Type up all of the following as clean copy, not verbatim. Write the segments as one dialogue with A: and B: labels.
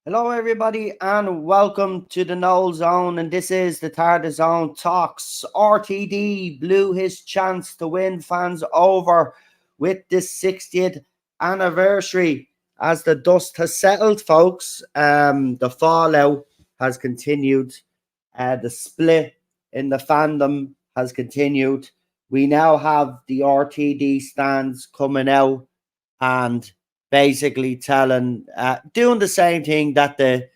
A: Hello, everybody, and welcome to the Knoll Zone. And this is the Tarda Zone Talks. RTD blew his chance to win fans over with this 60th anniversary. As the dust has settled, folks, the fallout has continued. The split in the fandom has continued. We now have the RTD stands coming out and basically doing the same thing that the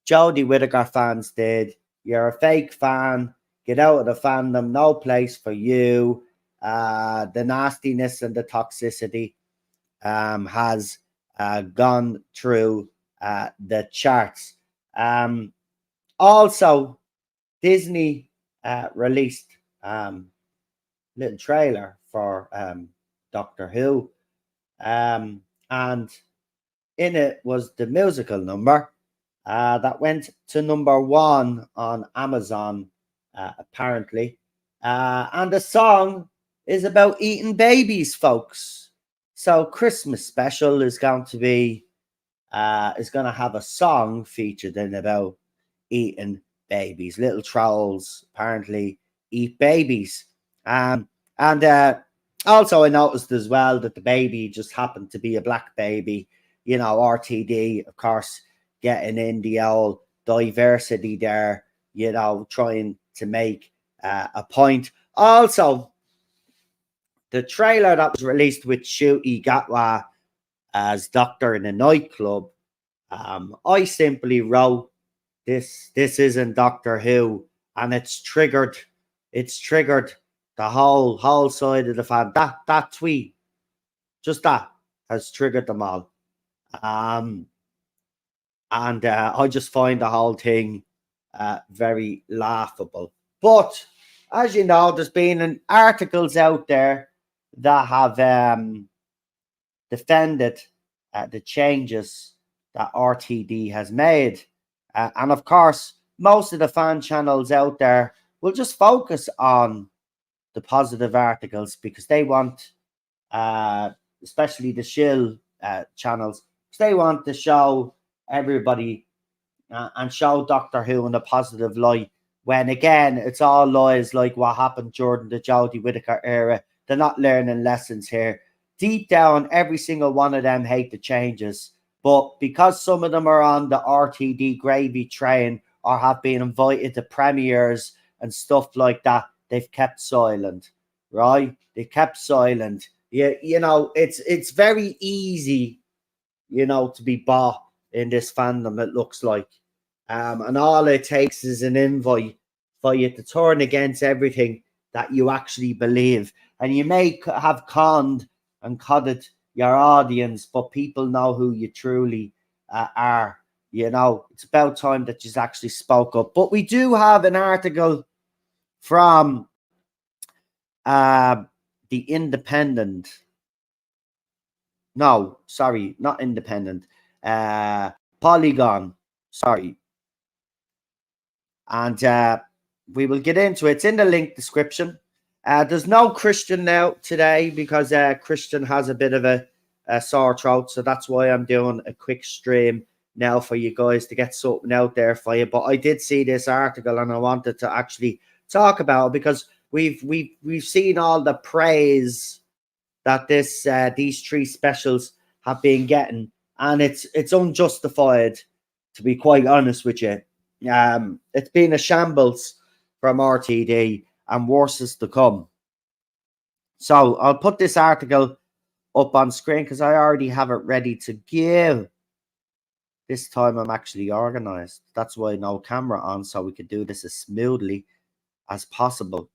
A: Jodie Whittaker fans did. You're a fake fan. Get out of the fandom. No place for you. The nastiness and the toxicity has gone through the charts. Also, Disney released little trailer for Doctor Who, and in it was the musical number that went to number one on Amazon, apparently. And the song is about eating babies, folks. So Christmas special is going to have a song featured in about eating babies. Little trolls apparently eat babies. And also I noticed as well that the baby just happened to be a black baby. RTD, of course, getting in the old diversity there, trying to make a point. Also, the trailer that was released with Shuti Gatwa as Doctor in a nightclub, I simply wrote, this isn't Doctor Who, and it's triggered the whole side of the fan. That tweet, just that, has triggered them all. Um, and I just find the whole thing very laughable. But as you know, there's been articles out there that have defended the changes that RTD has made. And of course, most of the fan channels out there will just focus on the positive articles because they want, especially the shill channels, because they want to show everybody and show Doctor Who in a positive light. When again, it's all lies like what happened during the Jodie Whittaker era. They're not learning lessons here. Deep down, every single one of them hate the changes. But because some of them are on the RTD gravy train or have been invited to premieres and stuff like that, they've kept silent, right? They kept silent. Yeah, it's very easy, to be bought in this fandom, it looks like. And all it takes is an invite for you to turn against everything that you actually believe. And you may have conned and codded your audience, but people know who you truly are. It's about time that you actually spoke up. But we do have an article from uh, the Independent. No, sorry, not Independent. Polygon. Sorry. And we will get into it. It's in the link description. There's no Christian now today because Christian has a bit of a sore throat. So that's why I'm doing a quick stream now for you guys to get something out there for you. But I did see this article and I wanted to actually talk about it because we've seen all the praise that these three specials have been getting, and it's unjustified, to be quite honest with you. It's been a shambles from RTD, and worse is to come. So I'll put this article up on screen because I already have it ready to give. This time I'm actually organized. That's why no camera on, so we could do this as smoothly as possible.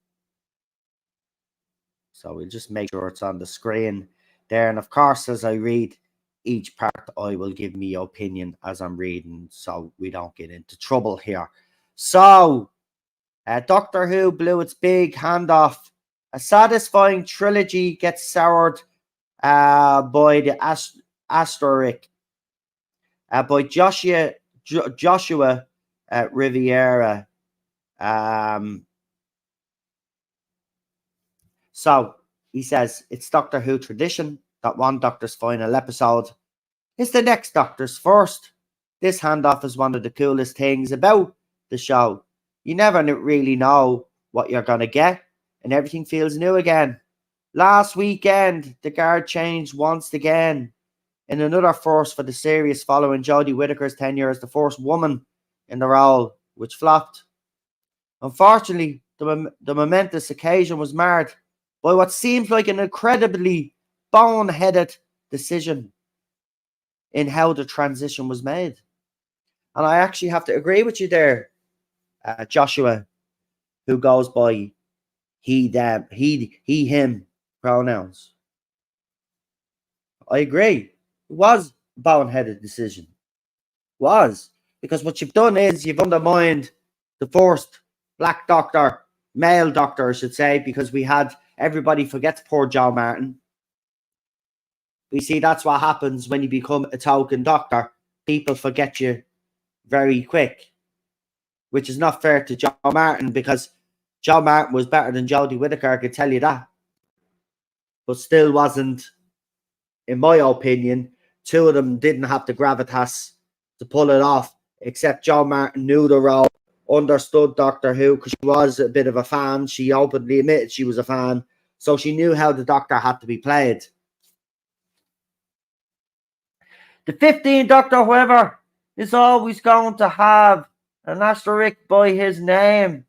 A: So we'll just make sure it's on the screen there. And of course, as I read each part, I will give me opinion as I'm reading so we don't get into trouble here. So, Doctor Who blew its big hand off. A satisfying trilogy gets soured by the asterisk by Joshua Riviera. So he says it's Doctor Who tradition that one Doctor's final episode is the next Doctor's first. This handoff is one of the coolest things about the show. You never really know what you're going to get, and everything feels new again. Last weekend, the guard changed once again in another first for the series following Jodie Whittaker's tenure as the first woman in the role, which flopped. Unfortunately, the momentous occasion was marred by what seems like an incredibly boneheaded decision in how the transition was made. And I actually have to agree with you there, Joshua, who goes by he, them, he, him pronouns. I agree. It was a boneheaded decision. It was. Because what you've done is you've undermined the first black doctor, male doctor, I should say, because we had everybody forgets poor Joe Martin. You see, that's what happens when you become a token doctor. People forget you very quick, which is not fair to Joe Martin because Joe Martin was better than Jodie Whittaker, I could tell you that. But still wasn't, in my opinion, two of them didn't have the gravitas to pull it off, except Joe Martin knew the role, understood Doctor Who because she was a bit of a fan. She openly admitted she was a fan, so she knew how the Doctor had to be played. The 15th Doctor, however, is always going to have an asterisk by his name,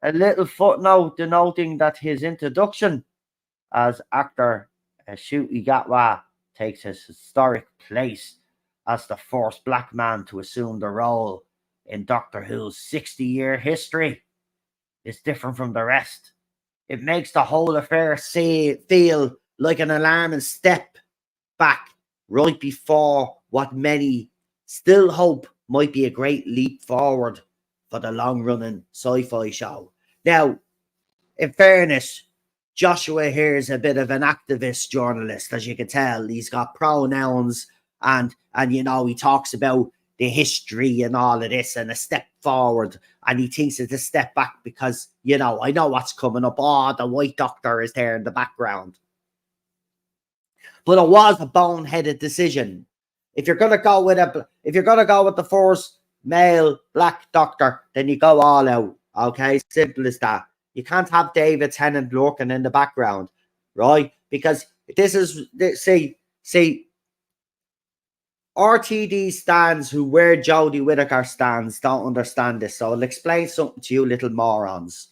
A: a little footnote denoting that his introduction as actor Ncuti Gatwa takes his historic place as the first black man to assume the role in Doctor Who's 60-year history is different from the rest. It makes the whole affair feel like an alarming step back right before what many still hope might be a great leap forward for the long-running sci-fi show. Now, in fairness, Joshua here is a bit of an activist journalist, as you can tell. He's got pronouns and you know, he talks about the history and all of this and a step forward, and he thinks it's a step back because, you know, I know what's coming up. Oh, the White Doctor is there in the background. But it was a boneheaded decision. If you're gonna go with the first male black doctor, then you go all out. Okay, simple as that. You can't have David Tennant lurking in the background, right? Because this is see. RTD stands who where Jodie Whittaker stands don't understand this, so I'll explain something to you little morons,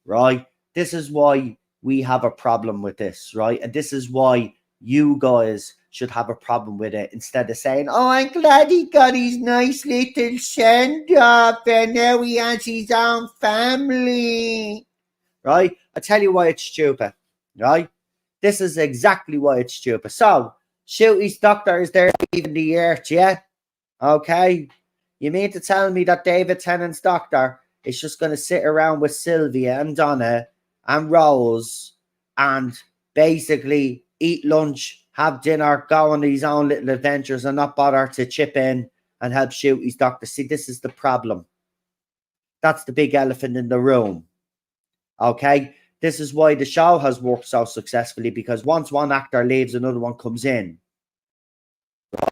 A: right? This is why we have a problem with this, right? And this is why you guys should have a problem with it instead of saying, oh, I'm glad he got his nice little send-off and now he has his own family, right? I tell you why it's stupid, right? This is exactly why it's stupid. So, Ncuti's Doctor is there leaving the earth, yeah? Okay. You mean to tell me that David Tennant's Doctor is just going to sit around with Sylvia and Donna and Rose and basically eat lunch, have dinner, go on his own little adventures and not bother to chip in and help Ncuti's Doctor? See, this is the problem. That's the big elephant in the room. Okay? This is why the show has worked so successfully, because once one actor leaves, another one comes in.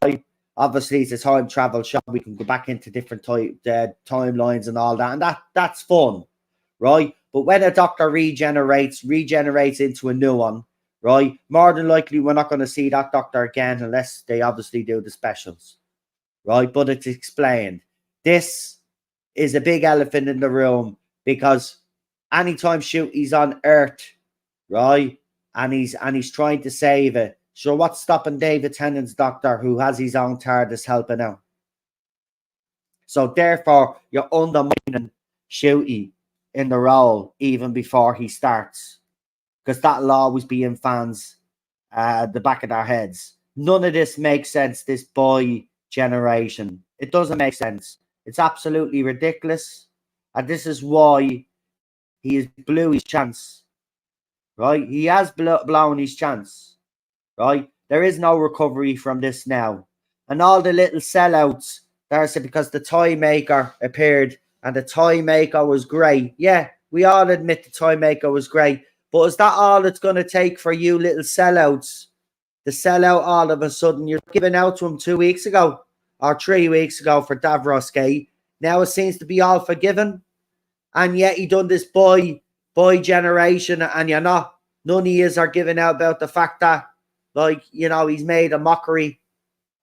A: Right? Obviously, it's a time travel show. We can go back into different timelines and all that, and that's fun, right? But when a doctor regenerates into a new one, right? More than likely, we're not going to see that doctor again unless they obviously do the specials, right? But it's explained. This is a big elephant in the room because anytime Ncuti's on Earth, right, and he's trying to save it, so what's stopping David Tennant's Doctor, who has his own TARDIS, helping out? So therefore, you're undermining Ncuti in the role even before he starts, because that'll always be in fans the back of their heads. None of this makes sense, this boy generation. It doesn't make sense. It's absolutely ridiculous. And this is why he has blew his chance, right? He has blown his chance, right? There is no recovery from this now. And all the little sellouts, there's because the Toy Maker appeared and the Toy Maker was great. Yeah, we all admit the Toy Maker was great. But is that all it's going to take for you little sellouts to sell out all of a sudden? You're giving out to him 2 weeks ago. or 3 weeks ago for Davros Gate. Now it seems to be all forgiven. And yet he done this boy generation, and none of yous are giving out about the fact that, like, he's made a mockery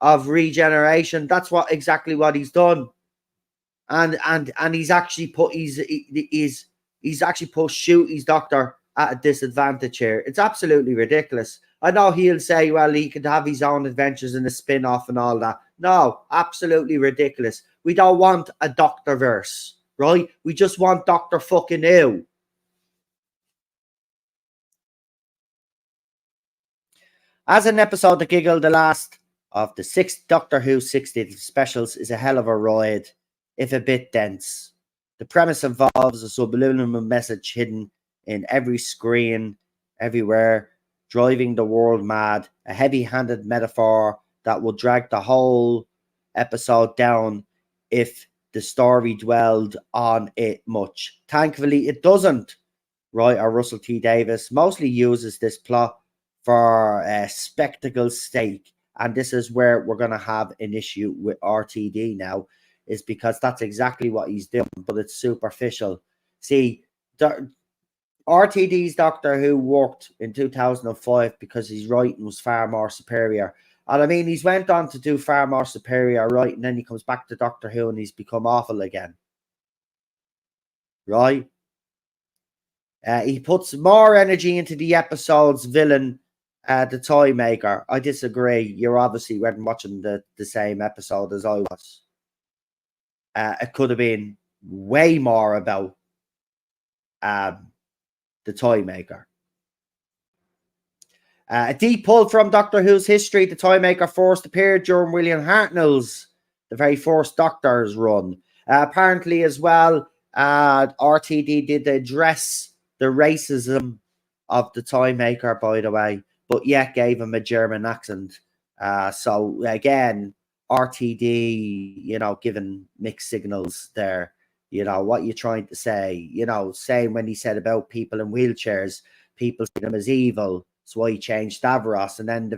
A: of regeneration. That's exactly what he's done. And he's actually put he's actually put Shooty's doctor at a disadvantage here. It's absolutely ridiculous. I know he'll say, well, he could have his own adventures in a spin-off and all that. No, absolutely ridiculous. We don't want a Doctor verse, right? We just want Doctor fucking Who. As an episode to giggle, the last of the 6 Doctor Who 60th specials is a hell of a ride, if a bit dense. The premise involves a subliminal message hidden in every screen, everywhere, driving the world mad, a heavy-handed metaphor that will drag the whole episode down if the story dwelled on it much. Thankfully, it doesn't. Writer Russell T. Davies mostly uses this plot for a spectacle's sake, and this is where we're going to have an issue with RTD now, is because that's exactly what he's doing, but it's superficial. See, RTD's Doctor Who worked in 2005 because his writing was far more superior. And I mean, he's went on to do far more superior writing, and then he comes back to Doctor Who and he's become awful again. Right? He puts more energy into the episode's villain, the Toy Maker. I disagree. You obviously weren't watching the same episode as I was. It could have been way more about the Toy Maker. A deep pull from Doctor Who's history, the Toy Maker first appeared during William Hartnell's the very first Doctor's run. Apparently as well, RTD did address the racism of the Toy Maker, by the way, but yet gave him a German accent. So again, RTD, giving mixed signals there. What you're trying to say, saying when he said about people in wheelchairs, people see them as evil. That's why he changed Davros. And then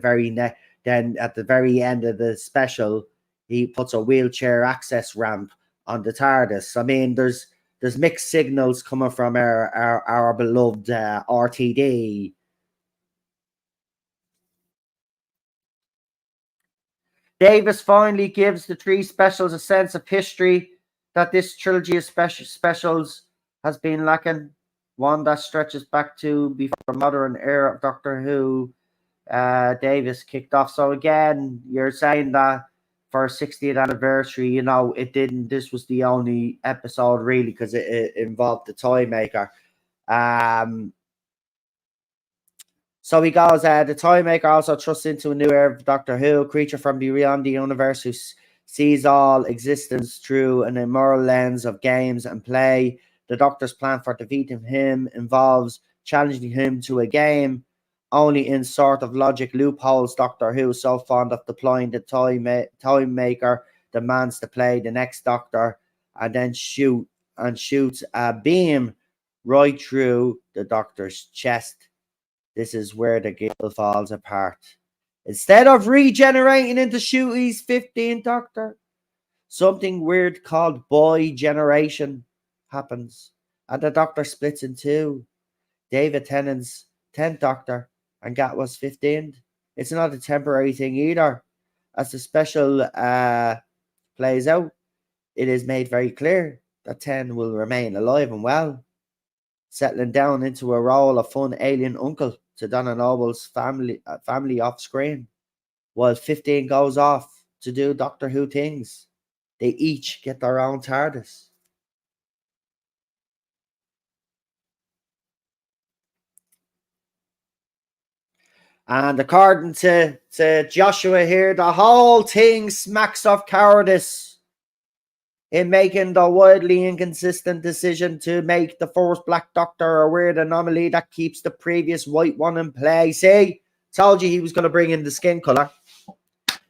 A: then at the very end of the special, he puts a wheelchair access ramp on the TARDIS. I mean, there's mixed signals coming from our beloved RTD. Davis finally gives the 3 specials a sense of history that this trilogy of specials has been lacking. One that stretches back to before modern era of Doctor Who, Davis kicked off. So again, you're saying that for 60th anniversary, it didn't. This was the only episode really because it involved the Toy Maker. So he goes, the Toy Maker also trusts into a new era of Doctor Who, creature from beyond the universe who sees all existence through an immoral lens of games and play. The Doctor's plan for defeating him involves challenging him to a game. Only in sort of logic loopholes, Doctor Who, so fond of deploying the Toy Maker, demands to play the next Doctor and then shoots a beam right through the Doctor's chest. This is where the giggle falls apart. Instead of regenerating into Shooty's 15th Doctor, something weird called boy generation happens, and the Doctor splits in 2. David Tennant's 10th Doctor and Gatwa's 15th. It's not a temporary thing either. As the special plays out, it is made very clear that 10 will remain alive and well, settling down into a role of fun alien uncle to Donna Noble's family off screen, while 15 goes off to do Doctor Who things. They each get their own TARDIS. And according to Joshua here, the whole thing smacks of cowardice in making the wildly inconsistent decision to make the first Black Doctor a weird anomaly that keeps the previous white one in play. See, told you he was going to bring in the skin color.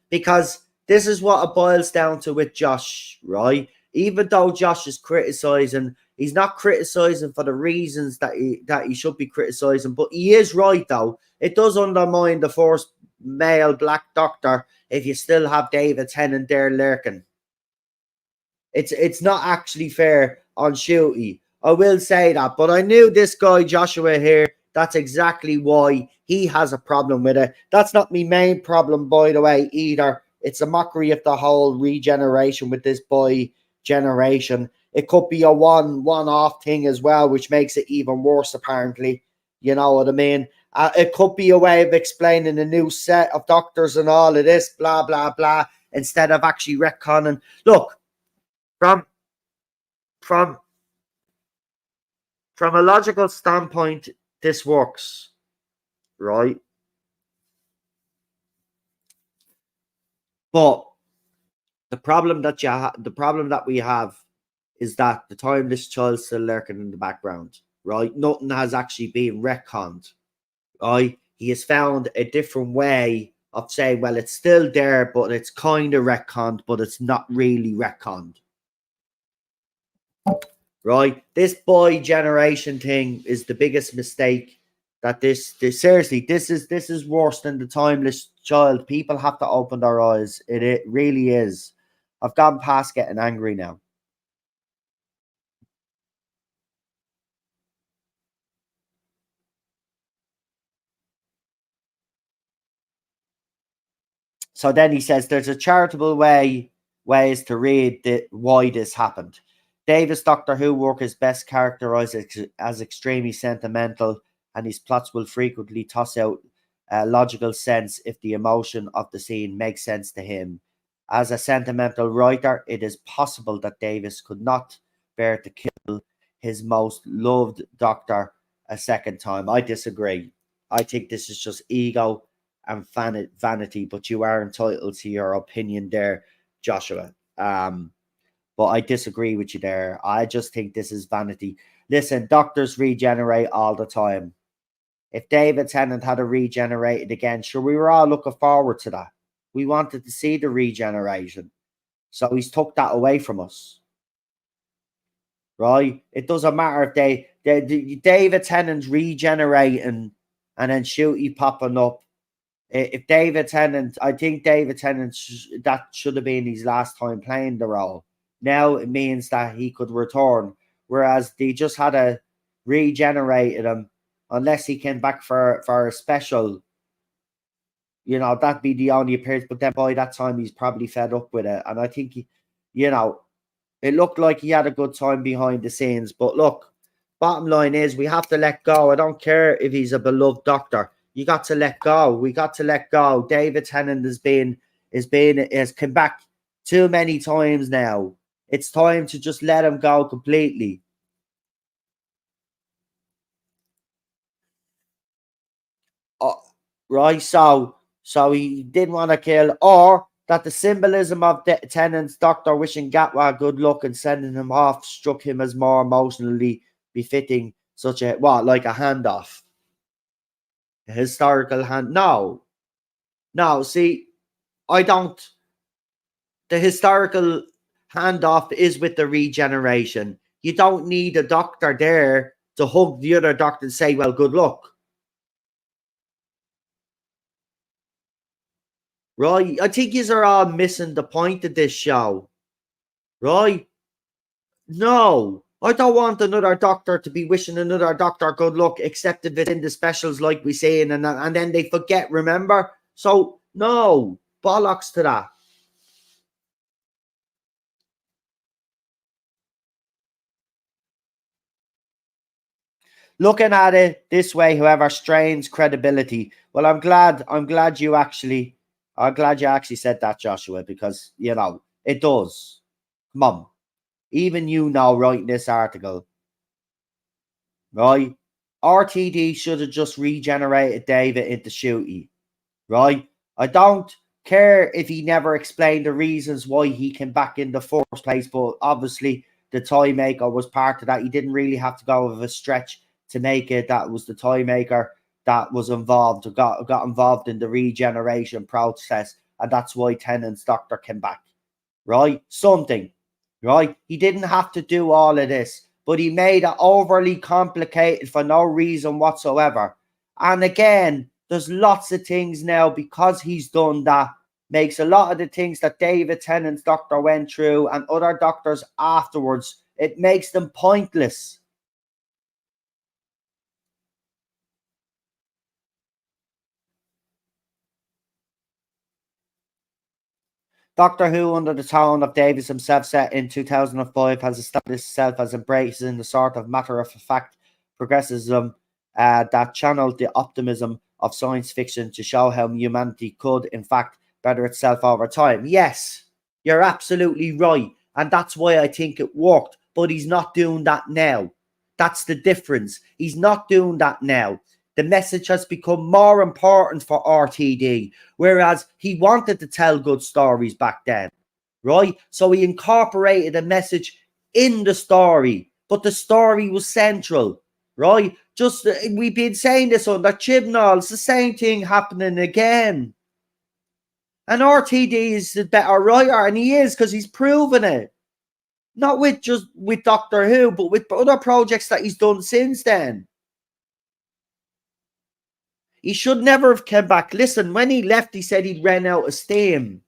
A: Because this is what it boils down to with Josh, right? Even though Josh is criticizing, he's not criticizing for the reasons that he should be criticizing, but he is right, though. It does undermine the first male black doctor if you still have David Tennant there lurking. It's not actually fair on Shooty. I will say that, but I knew this guy Joshua here. That's exactly why he has a problem with it. That's not my main problem, by the way, either. It's a mockery of the whole regeneration with this boy generation. It could be a one-off thing as well, which makes it even worse, apparently. You know what I mean? It could be a way of explaining a new set of doctors and all of this, blah, blah, blah, instead of actually retconning. Look, from from from a logical standpoint, this works, right? But the problem that we have is that the time this child's still lurking in the background, right? Nothing has actually been retconned, right? He has found a different way of saying, well, it's still there, but it's kind of retconned, but it's not really retconned. Right? This boy generation thing is the biggest mistake that this seriously, this is worse than the timeless child. People have to open their eyes. It really is. I've gone past getting angry now. So then he says there's a charitable ways to read why this happened. Davis Doctor Who work is best characterized as extremely sentimental, and his plots will frequently toss out logical sense if the emotion of the scene makes sense to him. As a sentimental writer, it is possible that Davis could not bear to kill his most loved Doctor a second time. I disagree. I think this is just ego and vanity, but you are entitled to your opinion there, Joshua. But I disagree with you there. I just think this is vanity. Listen, doctors regenerate all the time. If David Tennant had a regenerated again, sure, we were all looking forward to that. We wanted to see the regeneration. So he's took that away from us. Right? It doesn't matter if David Tennant's regenerating and then Shooty popping up. If David Tennant, I think David Tennant, that should have been his last time playing the role. Now it means that he could return, whereas they just had to regenerate him unless he came back for a special. You know, that'd be the only appearance. But then by that time, he's probably fed up with it. And I think, it looked like he had a good time behind the scenes. But look, bottom line is we have to let go. I don't care if he's a beloved doctor. You got to let go. We got to let go. David Tennant has come back too many times now. It's time to just let him go completely. Right? So he didn't want to kill, or that the symbolism of the Tennant's doctor wishing Gatwa good luck and sending him off struck him as more emotionally befitting such a, like a handoff. A historical hand. No, see, I don't. The historical handoff is with the regeneration. You don't need a doctor there to hug the other doctor and say, well, good luck. Right? I think you are all missing the point of this show. Right? No. I don't want another doctor to be wishing another doctor good luck, except if it's in the specials like we say, and then they forget, remember? So, no. Bollocks to that. Looking at it this way, however, strains credibility. Well, I'm glad you actually said that, Joshua, because it does. Come on. Even writing this article, right? RTD should have just regenerated David into Shooty, right? I don't care if he never explained the reasons why he came back in the first place, but obviously the tie maker was part of that. He didn't really have to go with a stretch to make it. That was the tie maker that was involved, got involved in the regeneration process, and that's why Tennant's doctor came back, right? Something, right? He didn't have to do all of this, but he made it overly complicated for no reason whatsoever. And again, There's lots of things now because he's done that. Makes a lot of the things that David Tennant's doctor went through and other doctors afterwards, it makes them pointless. Doctor Who, under the tone of Davis himself set in 2005, has established itself as embracing the sort of matter-of-fact progressivism that channeled the optimism of science fiction to show how humanity could, in fact, better itself over time. Yes, you're absolutely right. And that's why I think it worked. But he's not doing that now. That's the difference. He's not doing that now. The message has become more important for RTD, whereas he wanted to tell good stories back then, right? So he incorporated a message in the story, but the story was central, right? Just we've been saying this on the Chibnall, it's the same thing happening again. And RTD is the better writer, and he is because he's proven it. Not with just with Doctor Who, but with other projects that he's done since then. He should never have come back. Listen, when he left, he said he'd ran out of steam.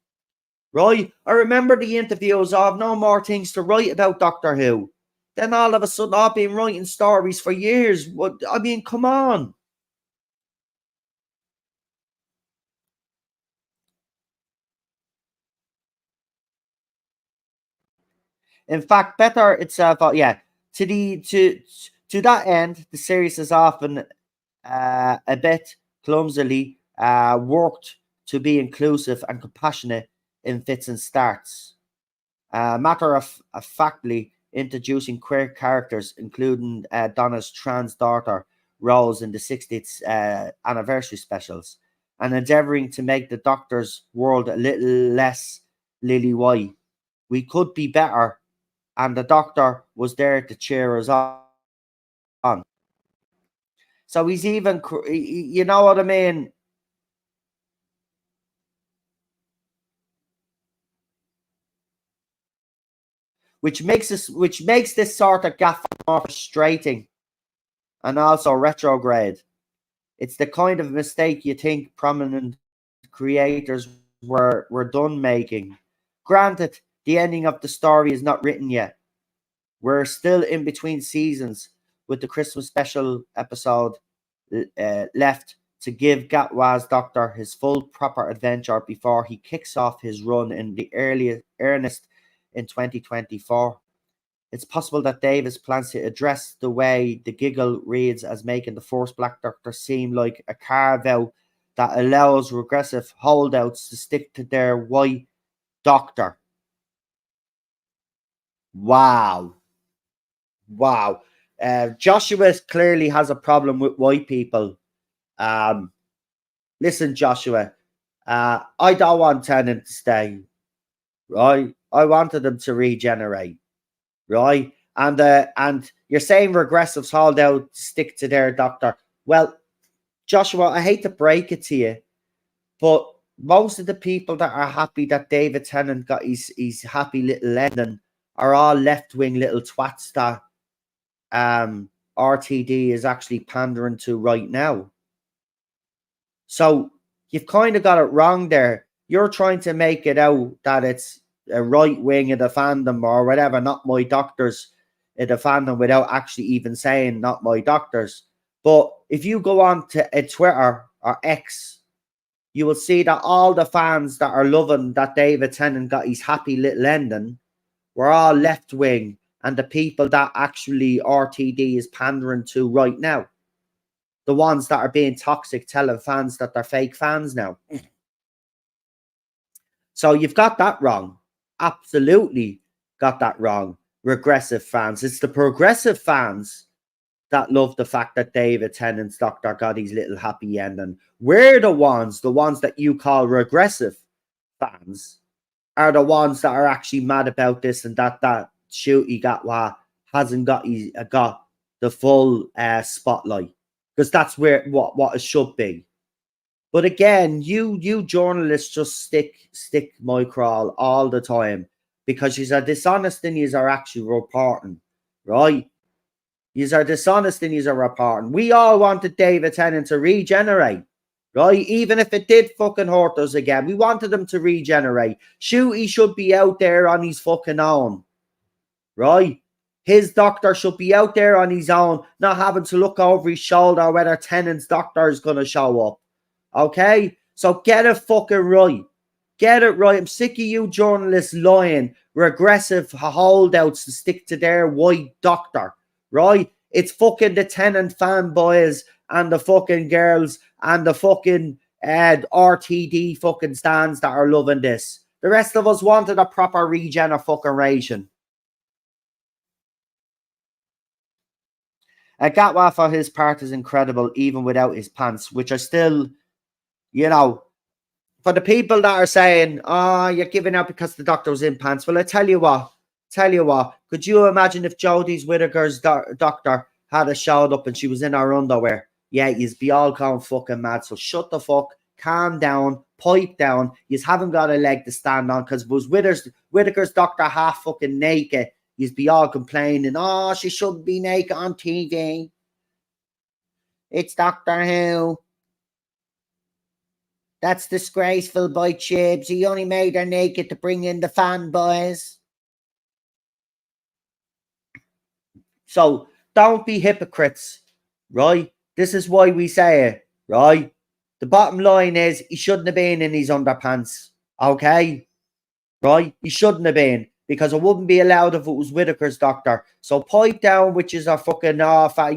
A: Right? I remember the interviews of no more things to write about Doctor Who. Then all of a sudden, I've been writing stories for years. What? I mean, come on. In fact, better itself. Yeah. To that end, the series is often a bit clumsily worked to be inclusive and compassionate in fits and starts. Matter of factly introducing queer characters, including Donna's trans daughter Rose in the 60th anniversary specials, and endeavouring to make the Doctor's world a little less lily white. We could be better, and the Doctor was there to cheer us on. So he's even, you know what I mean? Which makes this sort of gaffe more frustrating and also retrograde. It's the kind of mistake you think prominent creators were done making. Granted, the ending of the story is not written yet. We're still in between seasons, with the Christmas special episode left to give Gatwa's Doctor his full proper adventure before he kicks off his run in the earliest earnest in 2024. It's possible that Davis plans to address the way the giggle reads as making the first Black Doctor seem like a carve out that allows regressive holdouts to stick to their white Doctor. Wow. Wow. Joshua clearly has a problem with white people. Um, Listen, Joshua, I don't want Tennant to stay, right? I wanted him to regenerate, right? And you're saying regressives hold out to stick to their Doctor. Well, Joshua, I hate to break it to you, but most of the people that are happy that David Tennant got his happy little ending are all left wing little twats that RTD is actually pandering to right now. So you've kind of got it wrong there. You're trying to make it out that it's a right wing of the fandom or whatever, not my doctors in the fandom, without actually even saying not my doctors. But if you go on to Twitter or X, you will see that all the fans that are loving that David Tennant got his happy little ending were all left wing, and the people that actually RTD is pandering to right now, the ones that are being toxic, telling fans that they're fake fans now. So you've got that wrong. Absolutely got that wrong. Regressive fans. It's the progressive fans that love the fact that David Tennant's Doctor got his little happy ending. We're the ones that you call regressive fans, are the ones that are actually mad about this and that shoot he got what hasn't got the full spotlight, because that's where what it should be. But again, you journalists just stick my crawl all the time because you are dishonest and you are actually reporting, right? You are dishonest and you are reporting. We all wanted David Tennant to regenerate. right? Even if it did fucking hurt us again, we wanted him to regenerate. Shooty should be out there on his fucking own, right? His doctor should be out there on his own, not having to look over his shoulder whether Tennant's doctor is going to show up. Okay? So get it fucking right. Get it right. I'm sick of you journalists lying, regressive holdouts to stick to their white doctor, right? It's fucking the Tennant fanboys and the fucking girls and the fucking RTD fucking stands that are loving this. The rest of us wanted a proper regeneration. Gatwa for his part is incredible, even without his pants, which are still, you know, for the people that are saying, oh, you're giving out because the doctor was in pants. Well, I tell you what, could you imagine if Jodie's Whittaker's doctor had showed up and she was in her underwear? Yeah, you'd be all gone fucking mad. So shut the fuck, calm down, pipe down. You haven't got a leg to stand on because it was Whittaker's doctor half fucking naked. You'd be all complaining, oh, she shouldn't be naked on TV. It's Doctor Who. That's disgraceful by Chibs. He only made her naked to bring in the fanboys. So don't be hypocrites, right? This is why we say it, right? The bottom line is he shouldn't have been in his underpants, okay? Right? He shouldn't have been, because it wouldn't be allowed if it was Whittaker's doctor. So pipe down, which is a fucking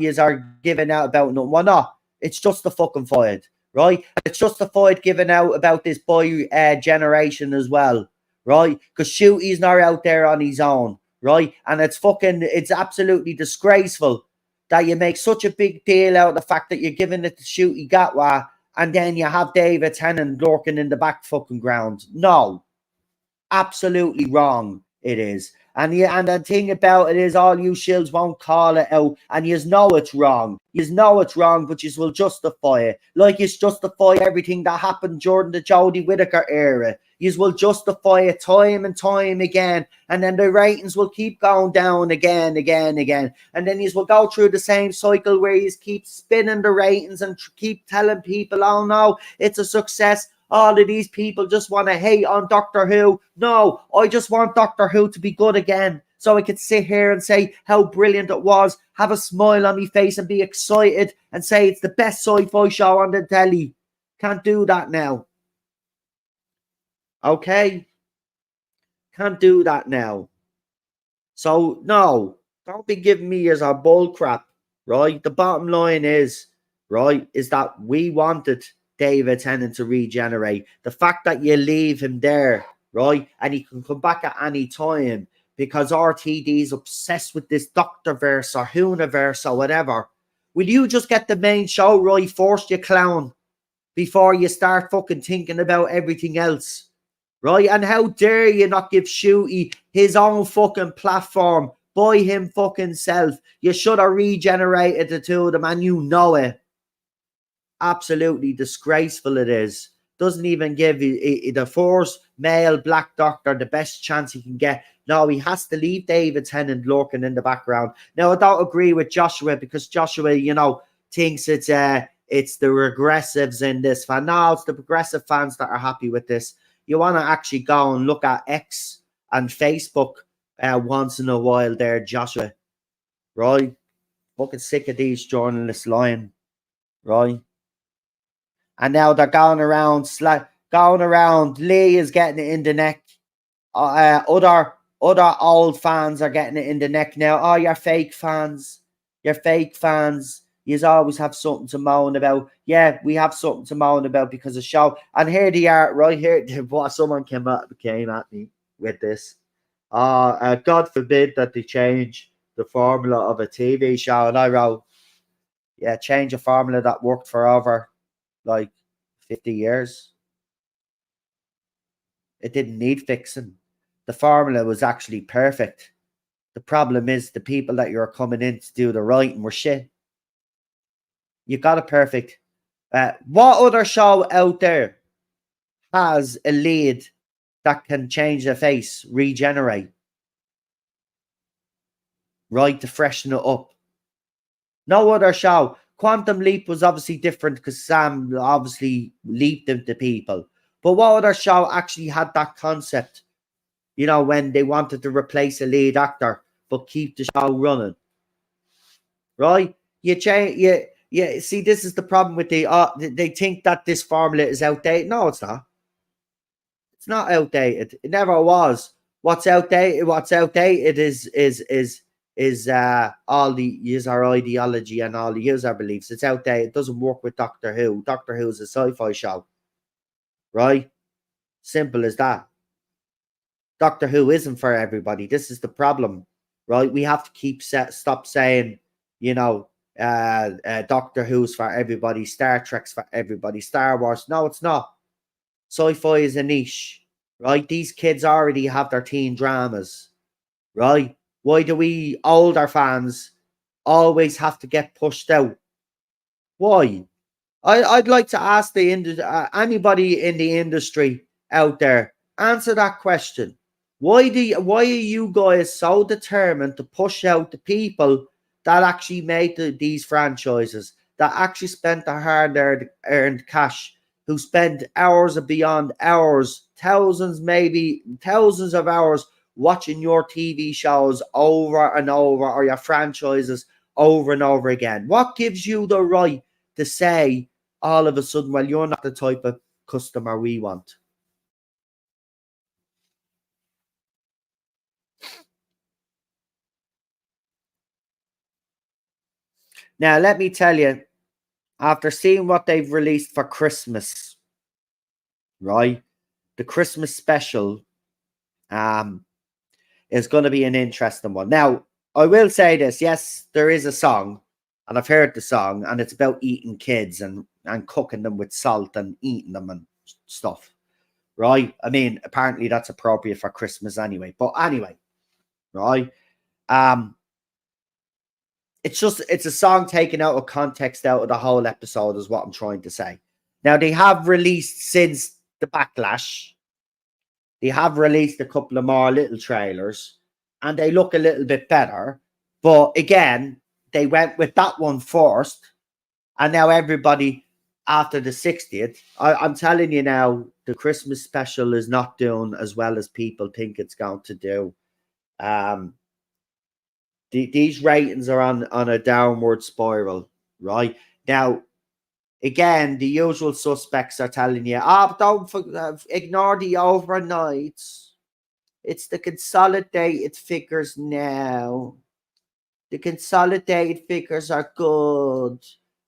A: yous are giving out about nothing. Why not? It's just the fucking fight, right? It's just the fight giving out about this boy generation as well, right? Because Shooty's not out there on his own, right? And it's absolutely disgraceful that you make such a big deal out of the fact that you're giving it to Shooty Gatwa, and then you have David Tennant lurking in the back fucking ground. No. Absolutely wrong it is. And the thing about it is all you shills won't call it out, and you know it's wrong. You know it's wrong, but you will justify it. Like you justify everything that happened during the Jodie Whittaker era. You will justify it time and time again, and then the ratings will keep going down again. And then you will go through the same cycle where you keep spinning the ratings and keep telling people, oh no, it's a success. All of these people just want to hate on Doctor Who. No, I just want Doctor Who to be good again, so I could sit here and say how brilliant it was, have a smile on my face and be excited and say it's the best sci-fi show on the telly. Can't do that now. Okay? Can't do that now. So, no, don't be giving me as a bull crap, right? The bottom line is, right, is that we wanted David Tennant to regenerate. The fact that you leave him there, right, and he can come back at any time because RTD is obsessed with this Doctorverse or Whoniverse or whatever. Will you just get the main show right first, you clown, before you start fucking thinking about everything else? Right? And how dare you not give Shooty his own fucking platform by him fucking self? You should have regenerated the two of them, and you know it. Absolutely disgraceful it is. Doesn't even give the first male black doctor the best chance he can get. No, he has to leave David Tennant lurking in the background. Now, I don't agree with Joshua, because Joshua, thinks it's the regressives in this fan. No, it's the progressive fans that are happy with this. You want to actually go and look at X and Facebook once in a while there, Joshua. Right? Fucking sick of these journalists lying. Right? And now they're going around. Lee is getting it in the neck. Other old fans are getting it in the neck now. Oh, you're fake fans. You're fake fans. You always have something to moan about. Yeah, we have something to moan about because of show. And here they are, right here. What someone came at me with this. God forbid that they change the formula of a TV show. And I wrote, yeah, change a formula that worked for over 50 years. It didn't need fixing. The formula was actually perfect. The problem is the people that you're coming in to do the writing were shit. You got it perfect. What other show out there has a lead that can change the face, regenerate, right, to freshen it up? No other show. Quantum Leap was obviously different because Sam obviously leaped into people. But what other show actually had that concept? You know, when they wanted to replace a lead actor but keep the show running, right? You change, yeah. See, this is the problem with they think that this formula is outdated. No, it's not. It's not outdated. It never was. What's outdated? What's outdated is all the user ideology and all the user beliefs. It's outdated. It doesn't work with Doctor Who. Doctor Who is a sci-fi show, right? Simple as that. Doctor Who isn't for everybody. This is the problem, right? We have to stop saying, you know, Doctor Who's for everybody, Star Trek's for everybody, Star Wars. No, it's not. Sci-fi is a niche, right? These kids already have their teen dramas, right? Why do we older fans always have to get pushed out? Why? I'd like to ask anybody in the industry out there, answer that question. Why are you guys so determined to push out the people that actually made these franchises, that actually spent their hard earned cash, who spent hours and beyond hours, thousands, maybe thousands of hours watching your TV shows over and over, or your franchises over and over again? What gives you the right to say all of a sudden, well, you're not the type of customer we want? Now, let me tell you, after seeing what they've released for Christmas, right, the Christmas special is going to be an interesting one. Now, I will say this. Yes, there is a song, and I've heard the song, and it's about eating kids and cooking them with salt and eating them and stuff, right? I mean, apparently that's appropriate for Christmas anyway. But anyway, right? Um, it's a song taken out of context, out of the whole episode, is what I'm trying to say. Now, they have released, since the backlash, they have released a couple of more little trailers, and they look a little bit better. But again, they went with that one first, and now everybody, after the 60th, I'm telling you now, the Christmas special is not doing as well as people think it's going to do. These ratings are on a downward spiral, right? Now, again, the usual suspects are telling you, don't ignore the overnights. It's the consolidated figures now. The consolidated figures are good.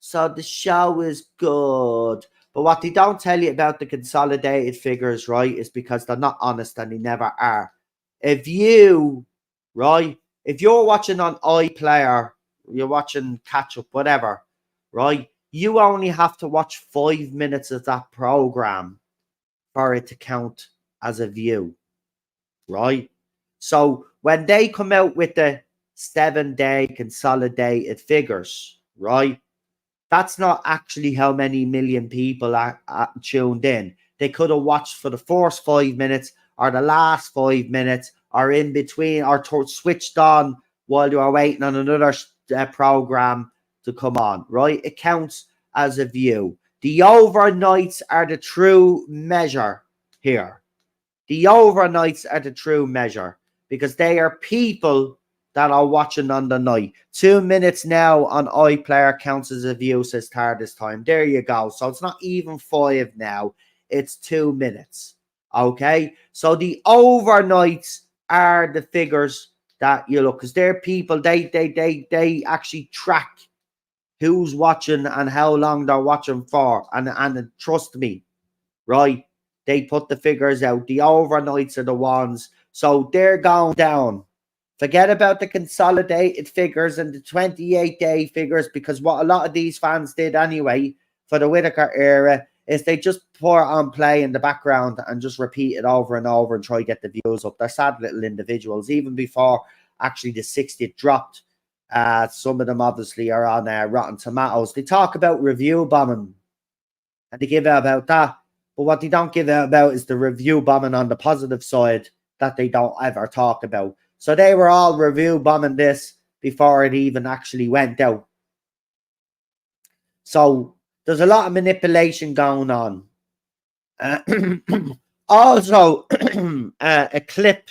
A: So the show is good. But what they don't tell you about the consolidated figures, right, is because they're not honest and they never are. If you're watching on iPlayer, you're watching catch up, whatever, right, you only have to watch 5 minutes of that program for it to count as a view, right? So when they come out with the 7-day consolidated figures, right, that's not actually how many million people are tuned in. They could have watched for the first 5 minutes or the last 5 minutes or in between, or switched on while you are waiting on another program to come on, right? It counts as a view. The overnights are the true measure here. The overnights are the true measure because they are people that are watching on the night. 2 minutes now on iPlayer counts as a view, says TARDIS time. There you go. So it's not even 5 now. It's 2 minutes. Okay? So the overnights are the figures that you look, because they're people, they actually track who's watching and how long they're watching for. And trust me, right? They put the figures out. The overnights are the ones. So they're going down. Forget about the consolidated figures and the 28-day figures, because what a lot of these fans did anyway for the Whittaker era is they just pour on play in the background and just repeat it over and over and try to get the views up. They're sad little individuals. Even before actually the 60th dropped, some of them obviously are on Rotten Tomatoes. They talk about review bombing and they give out about that. But what they don't give out about is the review bombing on the positive side that they don't ever talk about. So they were all review bombing this before it even actually went out. So there's a lot of manipulation going on. Also, a clip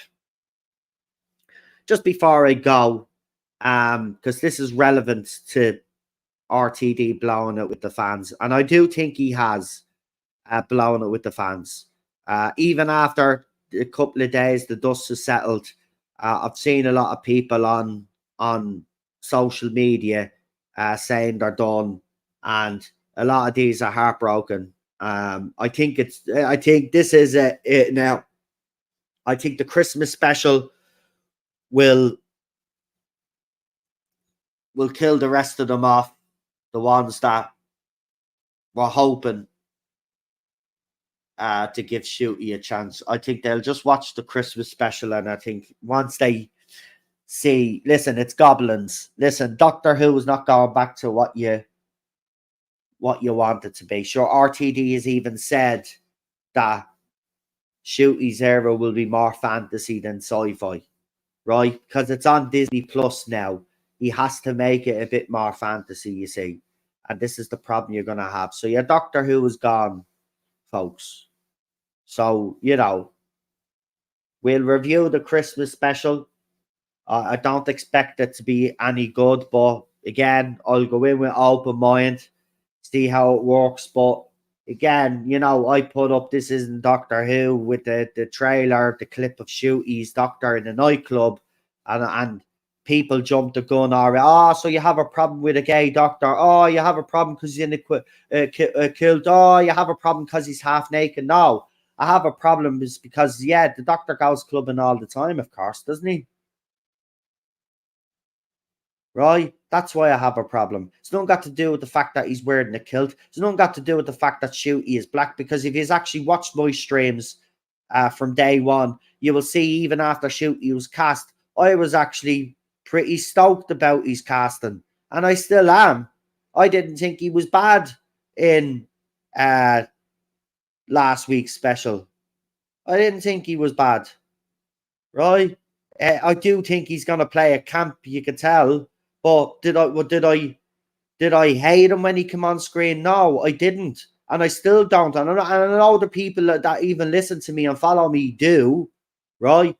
A: just before I go, because this is relevant to RTD blowing it with the fans, and I do think he has blown it with the fans. Even after a couple of days, the dust has settled. I've seen a lot of people on social media saying they're done, and a lot of these are heartbroken. I think this is it now. I think the Christmas special will kill the rest of them off. The ones that were hoping to give Shooty a chance. I think they'll just watch the Christmas special, and I think once they see, listen, it's goblins. Listen, Doctor Who is not going back to what you want it to be. Sure, RTD has even said that Shooty's era will be more fantasy than sci-fi, right? Because it's on Disney Plus now. He has to make it a bit more fantasy, you see. And this is the problem you're going to have. So your Doctor Who is gone, folks. So, we'll review the Christmas special. I don't expect it to be any good, but again, I'll go in with open mind, see how it works. But again, I put up This Isn't Doctor Who with the trailer, the clip of Shooty's Doctor in the nightclub, and people jumped the gun already. Oh, so you have a problem with a gay doctor? Oh, you have a problem because he's in the killed? Oh, you have a problem because he's half naked? No. I have a problem is because, the doctor goes clubbing all the time, of course, doesn't he? Right? That's why I have a problem. It's not got to do with the fact that he's wearing a kilt. It's not got to do with the fact that Shooty is black, because if he's actually watched my streams from day one, you will see even after Shooty was cast, I was actually pretty stoked about his casting. And I still am. I didn't think he was bad in last week's special. I didn't think he was bad, right? I do think he's going to play a camp, you can tell. But did I hate him when he came on screen? No, I didn't, and I still don't. And I know the people that even listen to me and follow me do, right?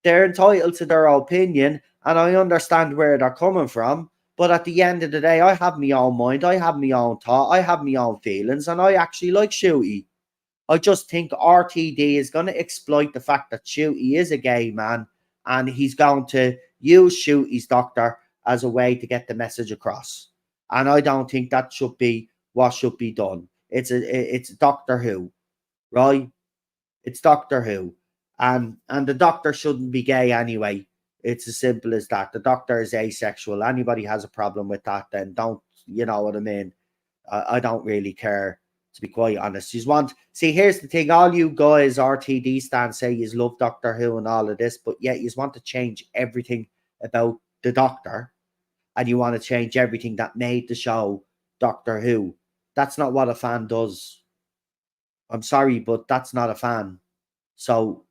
A: They're entitled to their opinion, and I understand where they're coming from. But at the end of the day, I have my own mind, I have my own thought, I have my own feelings, and I actually like Shooty. I just think RTD is going to exploit the fact that Shooty is a gay man, and he's going to use Shooty's Doctor as a way to get the message across. And I don't think that should be what should be done. It's Doctor Who, right? It's Doctor Who. And the Doctor shouldn't be gay anyway. It's as simple as that. The Doctor is asexual. Anybody has a problem with that, then don't, you know what I mean? I don't really care, to be quite honest. See, here's the thing. All you guys, RTD stands, say you love Doctor Who and all of this, but yet you want to change everything about the Doctor, and you want to change everything that made the show Doctor Who. That's not what a fan does. I'm sorry, but that's not a fan. So,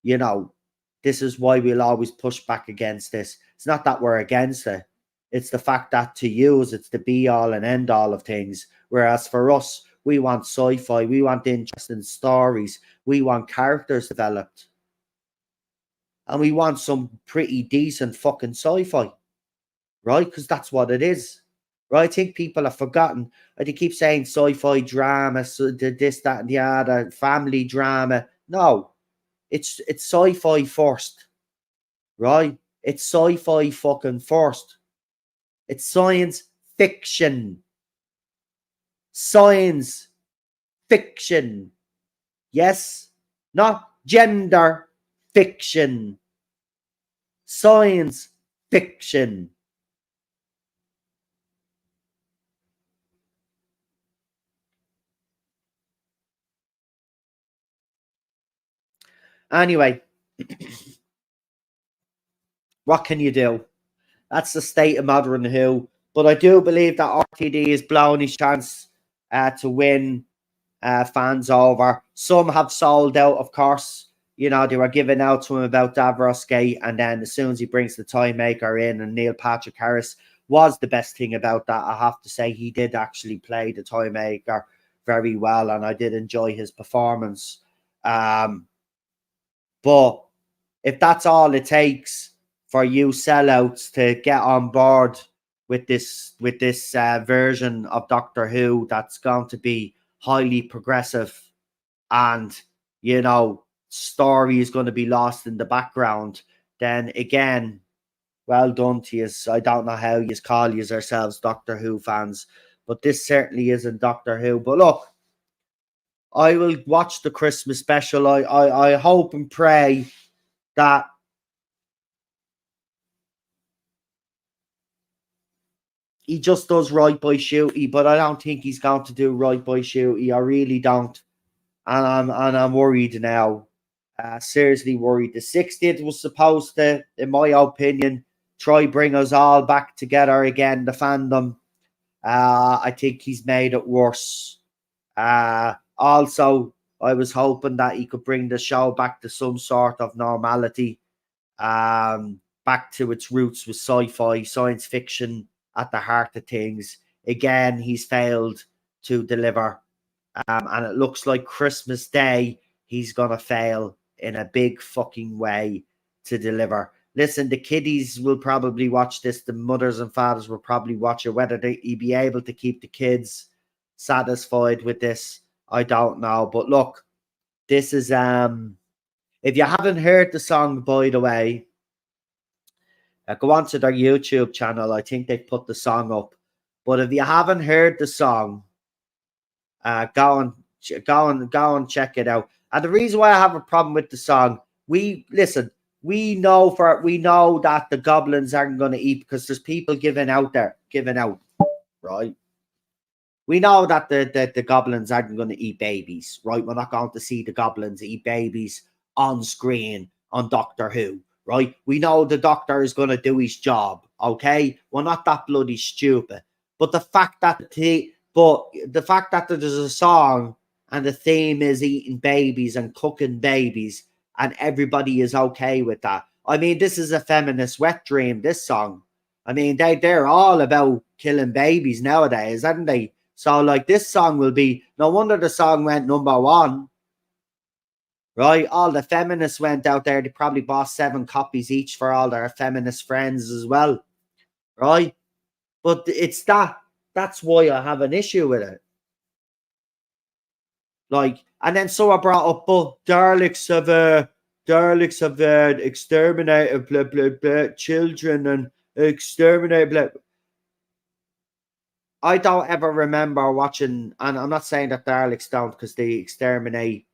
A: this is why we'll always push back against this. It's not that we're against it. It's the fact that to use it's the be all and end all of things. Whereas for us, we want sci-fi, we want interesting stories, we want characters developed, and we want some pretty decent fucking sci-fi, right? Because that's what it is, right? I think people have forgotten. They keep saying sci-fi drama, so this, that, and the other, family drama. No, it's sci-fi first, right? It's sci-fi fucking first. It's science fiction. Science fiction. Yes, not gender fiction. Science fiction. Anyway, what can you do? That's the state of modern Who. But I do believe that RTD is blowing his chance to win fans over. Some have sold out, of course. They were giving out to him about Davros Gate, and then as soon as he brings the Time Maker in and Neil Patrick Harris, was the best thing about that. I have to say he did actually play the toy maker very well, and I did enjoy his performance. But if that's all it takes for you sellouts to get on board with this version of Doctor Who, that's going to be highly progressive, and story is going to be lost in the background, then again, well done to you. I don't know how you call yourselves Doctor Who fans, but this certainly isn't Doctor Who. But look, I will watch the Christmas special. I hope and pray that he just does right by Shooty, but I don't think he's going to do right by Shooty. I really don't, and I'm worried now. Seriously worried. The 60th was supposed to, in my opinion, try bring us all back together again. The fandom. I think he's made it worse. Also, I was hoping that he could bring the show back to some sort of normality, back to its roots with sci-fi, science fiction at the heart of things. Again, he's failed to deliver, and it looks like Christmas Day he's gonna fail in a big fucking way to deliver. Listen, the kiddies will probably watch this. The mothers and fathers will probably watch it. Whether he be able to keep the kids satisfied with this, I don't know. But look, this is if you haven't heard the song, by the way, go on to their YouTube channel. I think they put the song up. But if you haven't heard the song, go and check it out. And the reason why I have a problem with the song, we know that the goblins aren't going to eat, because there's people giving out, right? We know that the goblins aren't going to eat babies, right? We're not going to see the goblins eat babies on screen on Doctor Who, right? We know the Doctor is going to do his job, okay? We're not that bloody stupid. But the fact that there's a song and the theme is eating babies and cooking babies, and everybody is okay with that. I mean, this is a feminist wet dream, this song. I mean, they're all about killing babies nowadays, aren't they? So, like, this song will be, no wonder the song went #1, right? All the feminists went out there. They probably bought 7 copies each for all their feminist friends as well, right? But it's that's why I have an issue with it. Like, and then so I brought up, but Daleks have exterminated blah, blah, blah, children and exterminated blah. I don't ever remember watching, and I'm not saying that Daleks don't, because they exterminate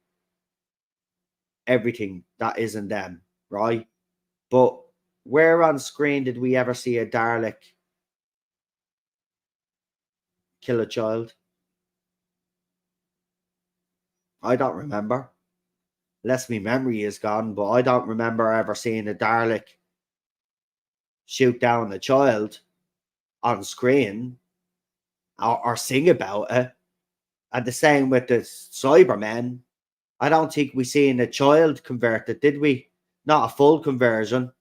A: everything that isn't them, right? But where on screen did we ever see a Dalek kill a child? I don't remember. Unless my memory is gone, but I don't remember ever seeing a Dalek shoot down a child on screen or sing about it. And the same with the Cybermen. I don't think we seen a child converted, did we? Not a full conversion.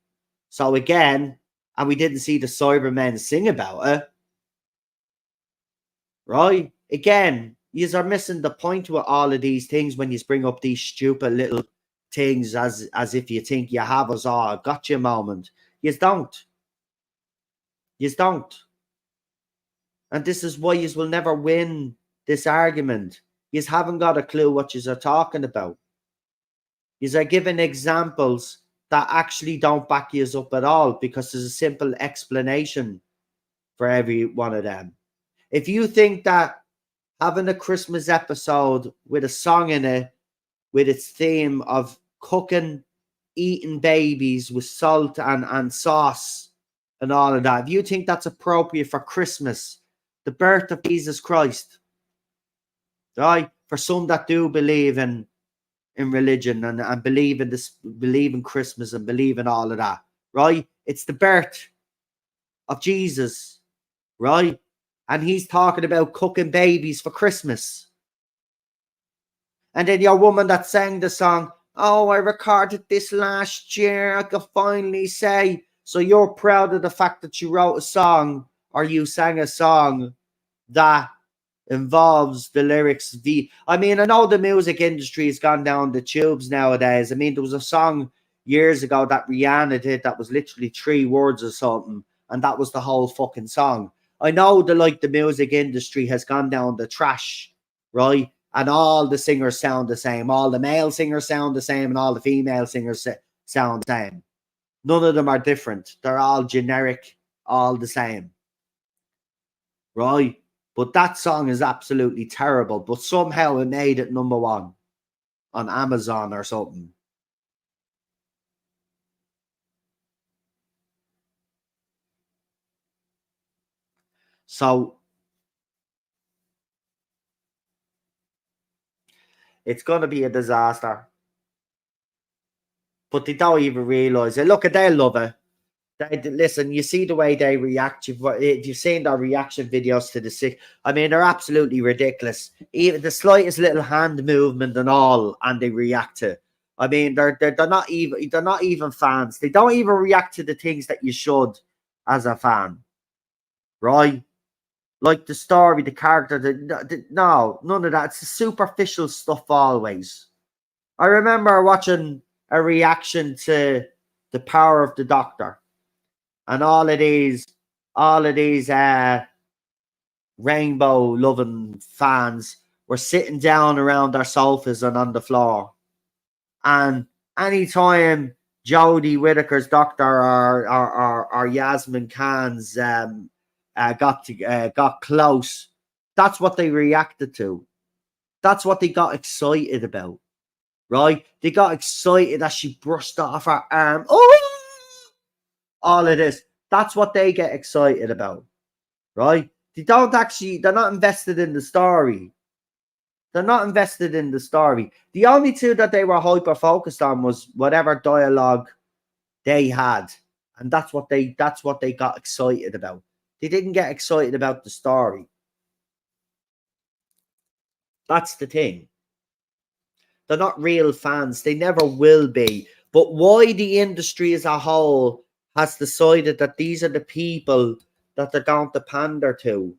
A: So again, and we didn't see the Cybermen sing about it. Right? Again, you are missing the point with all of these things when you bring up these stupid little things as if you think you have us all. Gotcha moment. You don't. You don't. And this is why you will never win this argument. You haven't got a clue what you are talking about. You are giving examples that actually don't back you up at all, because there's a simple explanation for every one of them. If you think that having a Christmas episode with a song in it, with its theme of cooking, eating babies with salt and sauce and all of that, if you think that's appropriate for Christmas, the birth of Jesus Christ, right? For some that do believe in religion and believe in this, believe in Christmas and believe in all of that, right? It's the birth of Jesus, right? And he's talking about cooking babies for Christmas. And then your woman that sang the song, oh, I recorded this last year, I could finally say. So you're proud of the fact that you wrote a song or you sang a song that involves the lyrics. I mean, I know the music industry has gone down the tubes nowadays. I mean, there was a song years ago that Rihanna did that was literally 3 words or something, and that was the whole fucking song. I know the music industry has gone down the trash, right? And all the singers sound the same. All the male singers sound the same, and all the female singers sound the same. None of them are different. They're all generic, all the same, right? But that song is absolutely terrible. But somehow it made it #1 on Amazon or something. So it's going to be a disaster. But they don't even realize it. Look, they love it. Listen, you see the way they react. You've seen their reaction videos to the sick. I mean, they're absolutely ridiculous. Even the slightest little hand movement and all, and they react to it. I mean, they're not even fans. They don't even react to the things that you should as a fan, right? Like the story, the character. No, none of that. It's the superficial stuff always. I remember watching a reaction to The Power of the Doctor, and all of these rainbow loving fans were sitting down around their sofas and on the floor. And anytime Jodie Whittaker's Doctor or Yasmin Khan's got close, that's what they reacted to. That's what they got excited about, right? They got excited as she brushed off her arm. Oh, all of this. That's what they get excited about, right? They're not invested in the story. They're not invested in the story. The only two that they were hyper focused on was whatever dialogue they had. And that's what they got excited about. They didn't get excited about the story. That's the thing. They're not real fans. They never will be. But why the industry as a whole has decided that these are the people that they're going to pander to.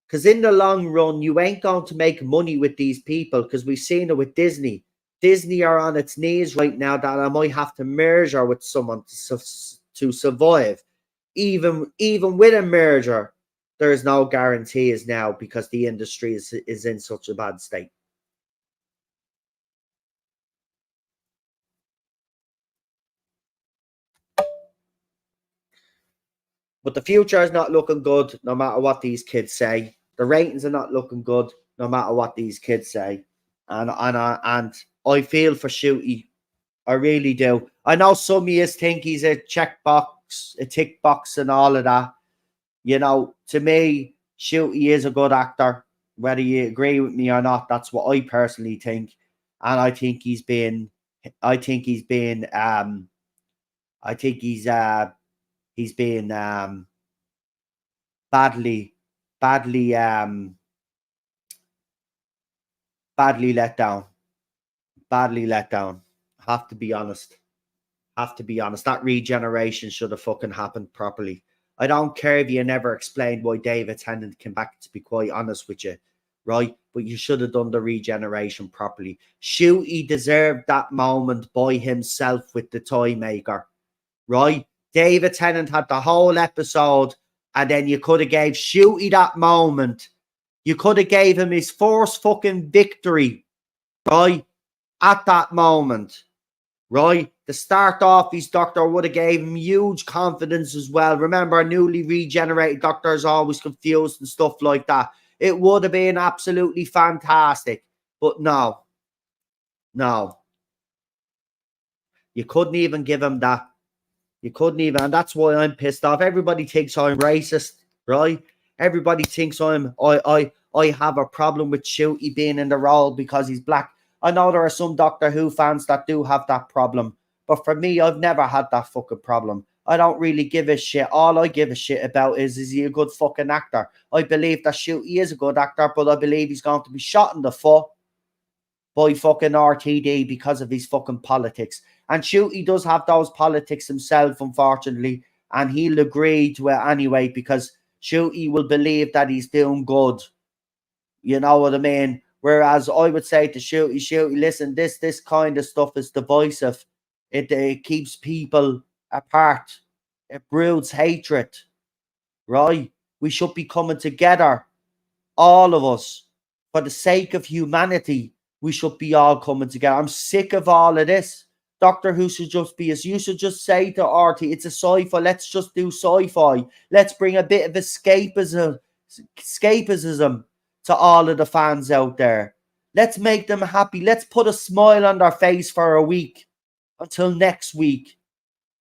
A: Because in the long run, you ain't going to make money with these people, because we've seen it with Disney. Disney are on its knees right now that I might have to merger with someone to survive. Even with a merger, there is no guarantees now because the industry is in such a bad state. But the future is not looking good no matter what these kids say. The ratings are not looking good no matter what these kids say. And I feel for Shooty. I really do. I know some of you think he's a checkbox, a tick box, and all of that. You know, to me, Shooty is a good actor. Whether you agree with me or not, that's what I personally think. And I think he's been, I think he's been, I think he's been badly, badly, badly let down. Badly let down. Have to be honest. Have to be honest. That regeneration should have fucking happened properly. I don't care if you never explained why David Tennant came back, to be quite honest with you, right? But you should have done the regeneration properly. Shooty deserved that moment by himself with the toy maker, right? David Tennant had the whole episode, and then you could have gave Shooty that moment. You could have gave him his first fucking victory, right? At that moment, right? To start off, his doctor would have gave him huge confidence as well. Remember, a newly regenerated doctor is always confused and stuff like that. It would have been absolutely fantastic. But no. You couldn't even give him that. You couldn't even, and that's why I'm pissed off. Everybody thinks I'm racist, right? Everybody thinks I have a problem with Shooty being in the role because he's black. I know there are some Doctor Who fans that do have that problem. But for me, I've never had that fucking problem. I don't really give a shit. All I give a shit about is he a good fucking actor? I believe that Shooty is a good actor, but I believe he's going to be shot in the foot by fucking RTD because of his fucking politics. And Shooty does have those politics himself, unfortunately. and he'll agree to it anyway because shoot, he will believe that he's doing good. You know what I mean? Whereas I would say to Shooty, listen, this kind of stuff is divisive. It keeps people apart. It broods hatred, right? We should be coming together, all of us, for the sake of humanity. We should be all coming together. I'm sick of all of this. Doctor Who should just be as you should just say to RT, it's a sci-fi. Let's just do sci-fi. Let's bring a bit of escapism to all of the fans out there. Let's make them happy. Let's put a smile on their face for a week until next week.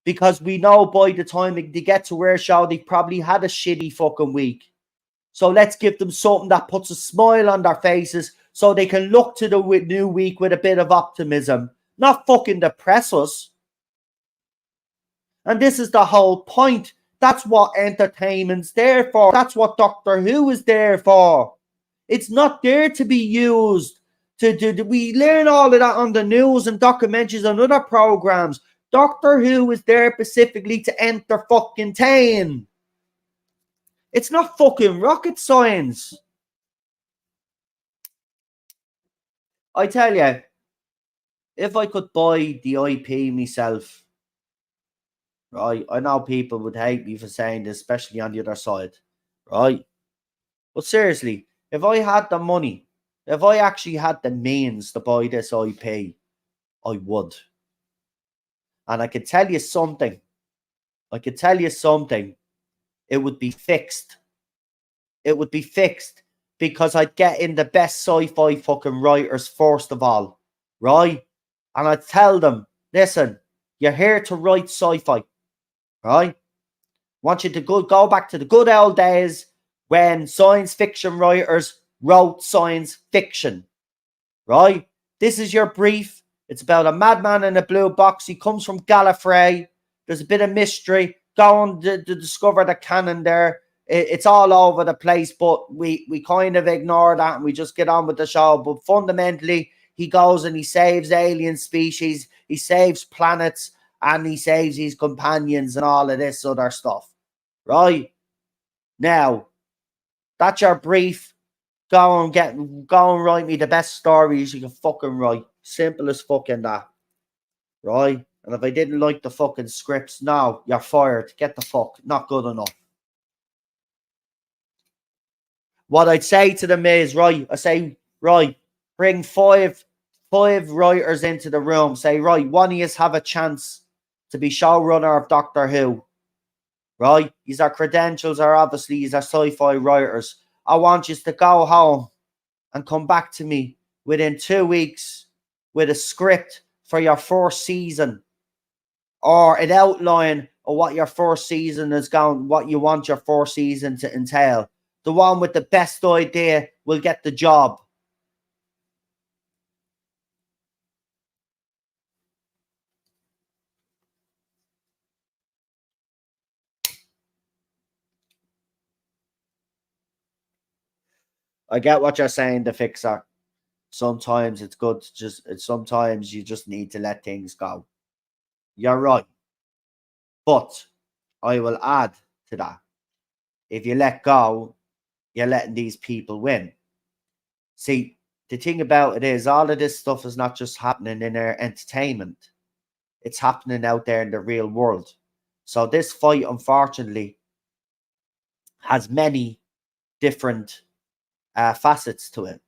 A: Because we know by the time they get to our show, they probably had a shitty fucking week. So let's give them something that puts a smile on their faces so they can look to the new week with a bit of optimism. Not fucking depress us. And this is the whole point. That's what entertainment's there for. That's what Doctor Who is there for. It's not there to be used we learn all of that on the news and documentaries and other programs. Doctor Who is there specifically to entertain. It's not fucking rocket science. I tell you, if I could buy the IP myself, right? I know people would hate me for saying this, especially on the other side, right? But seriously, if I had the money, if I actually had the means to buy this IP, I would. And I can tell you something. It would be fixed. It would be fixed because I'd get in the best sci-fi fucking writers first of all, right? And I'd tell them, listen, you're here to write sci-fi, right? Want you to go back to the good old days when science fiction writers wrote science fiction, right? This is your brief. It's about a madman in a blue box. He comes from Gallifrey. There's a bit of mystery. Go on to discover the canon there. It's all over the place, but we kind of ignore that and we just get on with the show. But fundamentally, he goes and he saves alien species. He saves planets and he saves his companions and all of this other stuff, right? Now, that's your brief. Go and write me the best stories you can fucking write. Simple as fucking that. Right? And if I didn't like the fucking scripts, no, you're fired. Get the fuck. Not good enough. What I'd say to them is, right, I say, right, bring five writers into the room. Say, right, one of you have a chance to be showrunner of Doctor Who. Right? These are credentials are obviously, these are sci-fi writers. I want you to go home and come back to me within 2 weeks with a script for your first season or an outline of what your first season is going, what you want your first season to entail. The one with the best idea will get the job. I get what you're saying, the fixer. Sometimes it's good to sometimes you just need to let things go. You're right. But I will add to that. If you let go, you're letting these people win. See, the thing about it is all of this stuff is not just happening in our entertainment. It's happening out there in the real world. So this fight, unfortunately, has many different facets to it,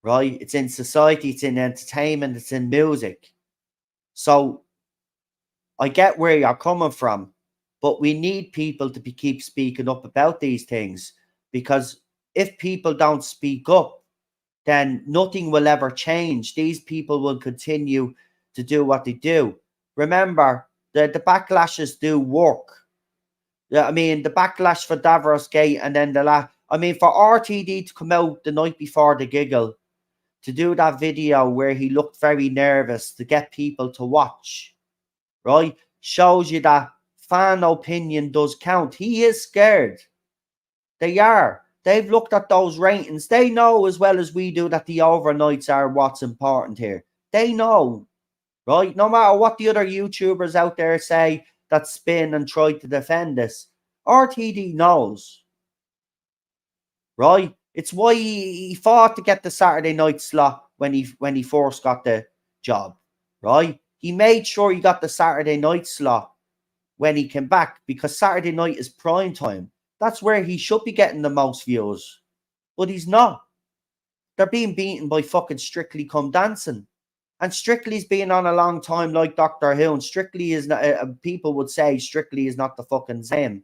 A: right? It's in society, it's in entertainment, it's in music. So I get where you're coming from, but we need people to keep speaking up about these things, because if people don't speak up, then nothing will ever change. These people will continue to do what they do. Remember, the backlashes do work. Yeah, I mean, the backlash for Davros Gate and then for RTD to come out the night before the giggle, to do that video where he looked very nervous to get people to watch, right? Shows you that fan opinion does count. He is scared. They are. They've looked at those ratings. They know as well as we do that the overnights are what's important here. They know, right? No matter what the other YouTubers out there say, that spin and try to defend this. RTD knows, right? It's why he fought to get the Saturday night slot when he first got the job, right? He made sure he got the Saturday night slot when he came back because Saturday night is prime time. That's where he should be getting the most views, but he's not. They're being beaten by fucking Strictly Come Dancing. And Strictly's been on a long time, like Doctor Who. And Strictly is not, people would say Strictly is not the fucking same.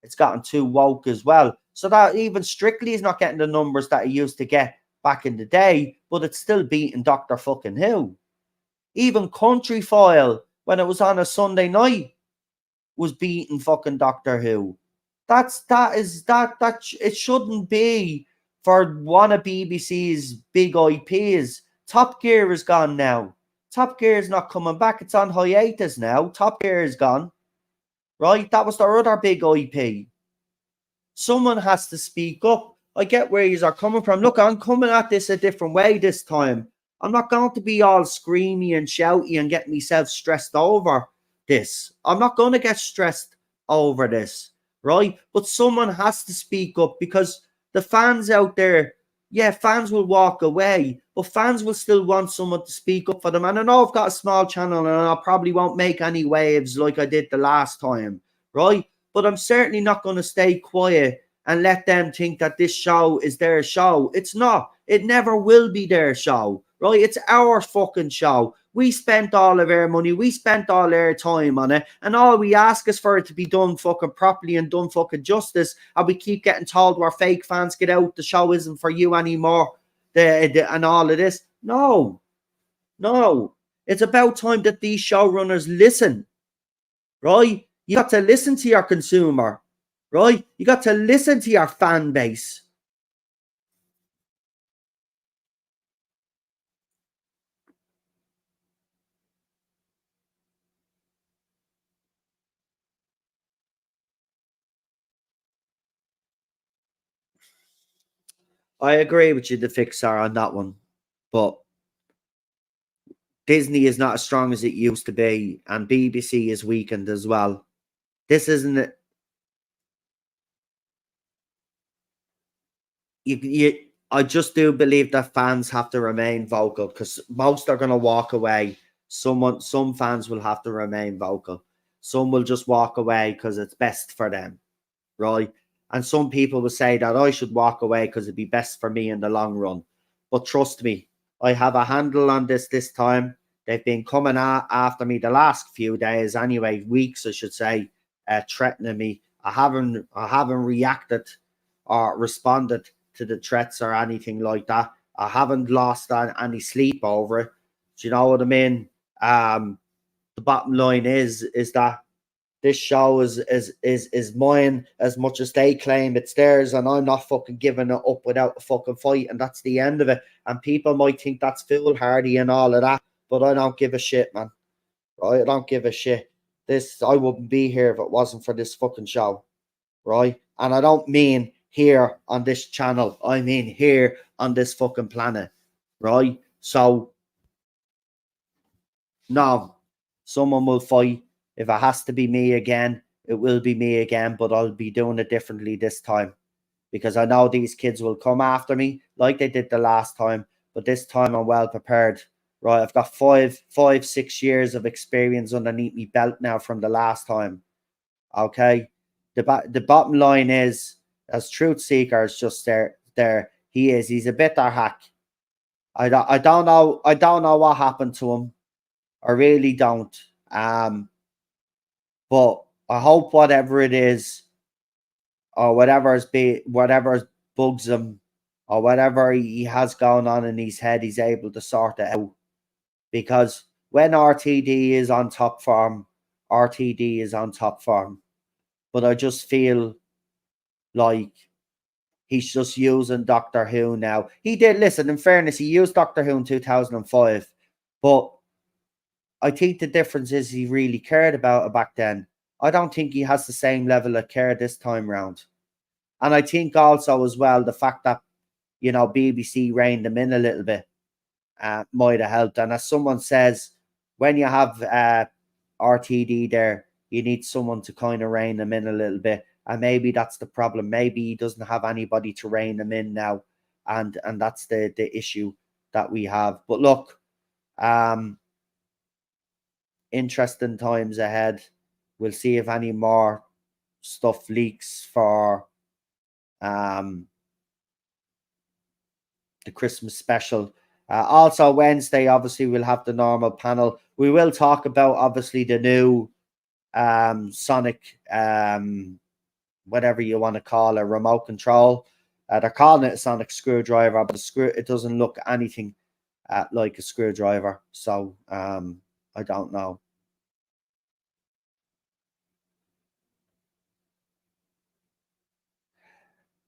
A: It's gotten too woke as well. So that even Strictly is not getting the numbers that it used to get back in the day, but it's still beating Doctor fucking Who. Even Country File, when it was on a Sunday night, was beating fucking Doctor Who. It shouldn't be for one of BBC's big IPs. Top Gear is gone now. Top Gear is not coming back. It's on hiatus now. Top Gear is gone. Right? That was their other big IP. Someone has to speak up. I get where you are coming from. Look, I'm coming at this a different way this time. I'm not going to be all screamy and shouty and get myself stressed over this. I'm not going to get stressed over this, right? But someone has to speak up because the fans out there, yeah, fans will walk away, but fans will still want someone to speak up for them. And I know I've got a small channel and I probably won't make any waves like I did the last time, right? But I'm certainly not going to stay quiet and let them think that this show is their show. It's not. It never will be their show, right? It's our fucking show. We spent all of our money. We spent all our time on it. And all we ask is for it to be done fucking properly and done fucking justice. And we keep getting told we're fake fans. Get out. The show isn't for you anymore. And all of this. No. It's about time that these showrunners listen, right? You got to listen to your consumer, right? You got to listen to your fan base. I agree with you, the Fixar, on that one. But Disney is not as strong as it used to be, and BBC is weakened as well. This isn't it. I just do believe that fans have to remain vocal because most are going to walk away. Some fans will have to remain vocal. Some will just walk away because it's best for them, right? And some people will say that I should walk away because it'd be best for me in the long run. But trust me, I have a handle on this time. They've been coming after me the last few days, anyway, weeks, I should say, threatening me. I haven't reacted or responded to the threats or anything like that. I haven't lost any sleep over it. Do you know what I mean? The bottom line is that this show is mine as much as they claim it's theirs, and I'm not fucking giving it up without a fucking fight, and that's the end of it. And people might think that's foolhardy and all of that, but I don't give a shit, man. Right? I don't give a shit. I wouldn't be here if it wasn't for this fucking show, right? And I don't mean here on this channel. I mean here on this fucking planet, right? So, no, someone will fight. If it has to be me again, it will be me again, but I'll be doing it differently this time because I know these kids will come after me like they did the last time, but this time I'm well prepared. Right, I've got 6 years of experience underneath me belt now from the last time. Okay, the bottom line is, as Truth Seeker is just there. He's a bitter hack. I don't know what happened to him. I really don't. But I hope whatever it is, or whatever bugs him, or whatever he has going on in his head, he's able to sort it out. Because when RTD is on top form, RTD is on top form. But I just feel like he's just using Doctor Who now. He did, listen, in fairness, he used Doctor Who in 2005. But I think the difference is he really cared about it back then. I don't think he has the same level of care this time round. And I think also as well, the fact that, BBC reined him in a little bit might have helped. And as someone says, when you have RTD there, You need someone to kind of rein him in a little bit. And maybe that's the problem. Maybe he doesn't have anybody to rein him in now. And that's the issue that we have. But look, interesting times ahead. We'll see if any more stuff leaks for the Christmas special. Also Wednesday, obviously, we'll have the normal panel. We will talk about obviously the new Sonic whatever you want to call a remote control. They're calling it a sonic screwdriver, but it doesn't look anything like a screwdriver. So I don't know.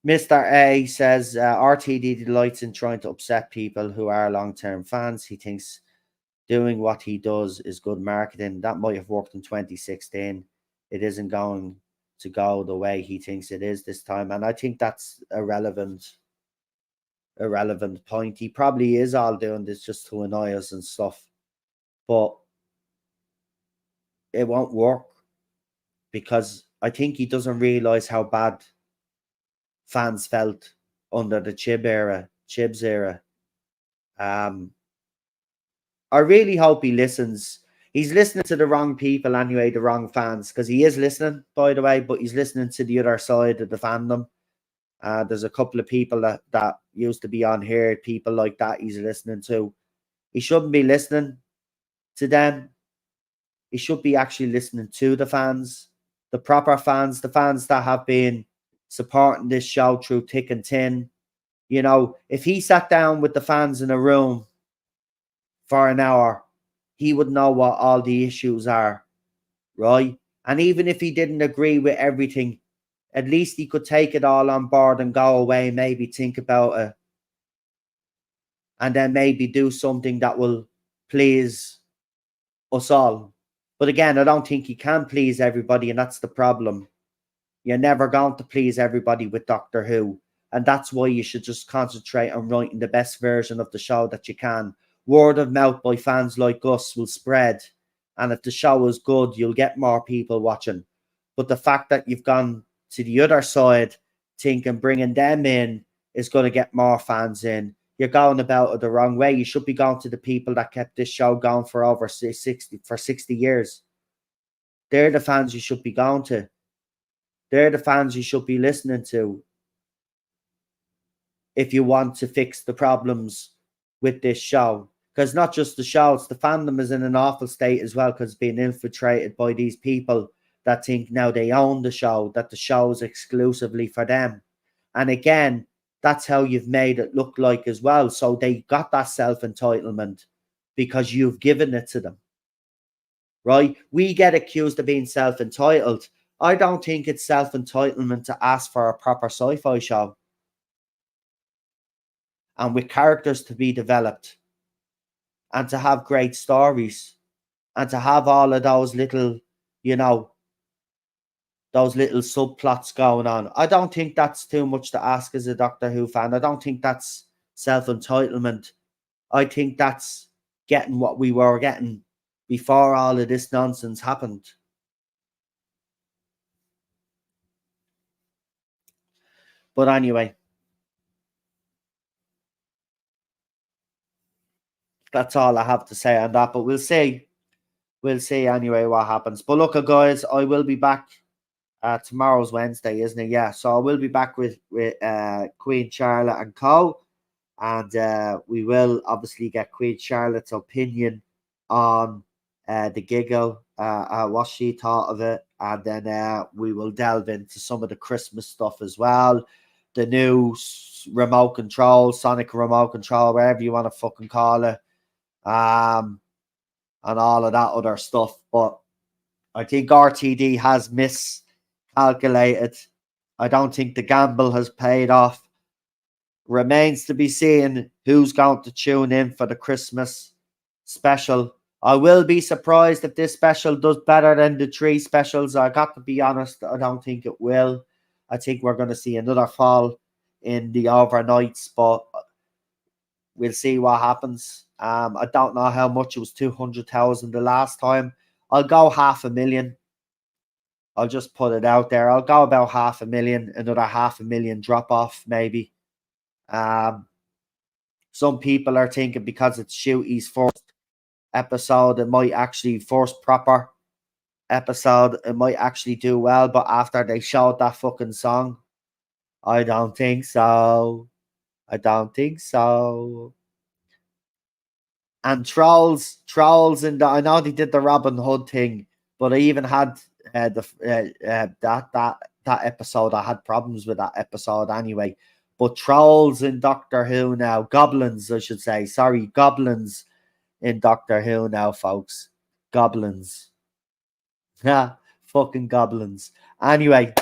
A: Mr. A says RTD delights in trying to upset people who are long-term fans. He thinks doing what he does is good marketing. That might have worked in 2016. It isn't going to go the way he thinks it is this time. And I think that's a relevant point. He probably is all doing this just to annoy us and stuff. But it won't work because I think he doesn't realize how bad fans felt under the Chibs era. I really hope he listens. He's listening to the wrong people anyway, the wrong fans, because he is listening, by the way, but he's listening to the other side of the fandom. There's a couple of people that used to be on here, people like that he's listening to. He shouldn't be listening to them. He should be actually listening to the fans, the proper fans, the fans that have been supporting this show through thick and thin. You know, if he sat down with the fans in a room for an hour, he would know what all the issues are, right? And even if he didn't agree with everything, at least he could take it all on board and go away, maybe think about it, and then maybe do something that will please us all. But again, I don't think he can please everybody, and that's the problem. You're never going to please everybody with Doctor Who. And that's why you should just concentrate on writing the best version of the show that you can. Word of mouth by fans like us will spread. And if the show is good, you'll get more people watching. But the fact that you've gone to the other side, thinking bringing them in is going to get more fans in, you're going about it the wrong way. You should be going to the people that kept this show going for over 60 years. They're the fans you should be going to. They're the fans you should be listening to if you want to fix the problems with this show. Because not just the show, it's the fandom is in an awful state as well because it's being infiltrated by these people that think now they own the show, that the show is exclusively for them. And again, that's how you've made it look like as well. So they got that self-entitlement because you've given it to them. Right? We get accused of being self-entitled. I don't think it's self-entitlement to ask for a proper sci-fi show and with characters to be developed and to have great stories and to have all of those little, you know, those little subplots going on. I don't think that's too much to ask as a Doctor Who fan. I don't think that's self-entitlement. I think that's getting what we were getting before all of this nonsense happened. But anyway, that's all I have to say on that. But we'll see. We'll see anyway what happens. But look, guys, I will be back. Tomorrow's Wednesday, isn't it? Yeah. So I will be back with Queen Charlotte and Co. And we will obviously get Queen Charlotte's opinion on the giggle, what she thought of it. And then we will delve into some of the Christmas stuff as well. The new remote control, sonic remote control, whatever you want to fucking call it. And all of that other stuff. But I think RTD has miscalculated. I don't think the gamble has paid off. Remains to be seen who's going to tune in for the Christmas special. I will be surprised if this special does better than the 3 specials. I got to be honest, I don't think it will. I think we're going to see another fall in the overnights, but we'll see what happens. I don't know how much it was, 200,000 the last time. I'll go 500,000. I'll just put it out there. I'll go about 500,000, another 500,000 drop off, maybe. Some people are thinking because it's Shooty's first episode, it might actually, first proper episode, it might actually do well. But after they showed that fucking song, I don't think so. I don't think so. And trolls, and I know they did the Robin Hood thing, but I even had that episode. I had problems with that episode anyway. But trolls in Doctor Who now, goblins, I should say. Sorry, goblins in Doctor Who now, folks. Goblins. Yeah, fucking goblins. Anyway,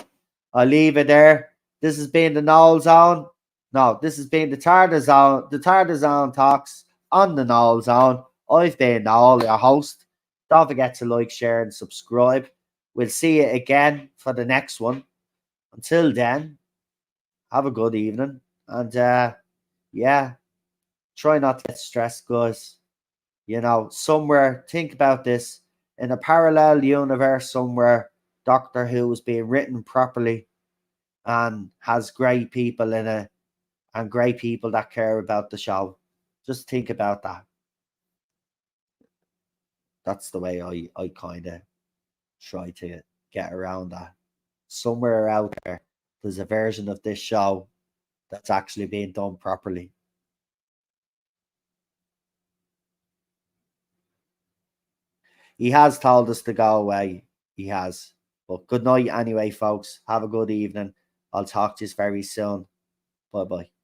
A: I'll leave it there. This has been the Null Zone. No, this has been the Tartar Zone. The Tartar Zone talks on the Null Zone. I've been Noel, your host. Don't forget to like, share, and subscribe. We'll see you again for the next one. Until then, have a good evening. And yeah, try not to get stressed, guys. You know, somewhere, think about this. In a parallel universe somewhere, Doctor Who is being written properly and has great people in it and great people that care about the show. Just think about that. That's the way I kind of try to get around that. Somewhere out there, there's a version of this show that's actually being done properly. He has told us to go away. He has. But good night anyway, folks. Have a good evening. I'll talk to you very soon. Bye bye.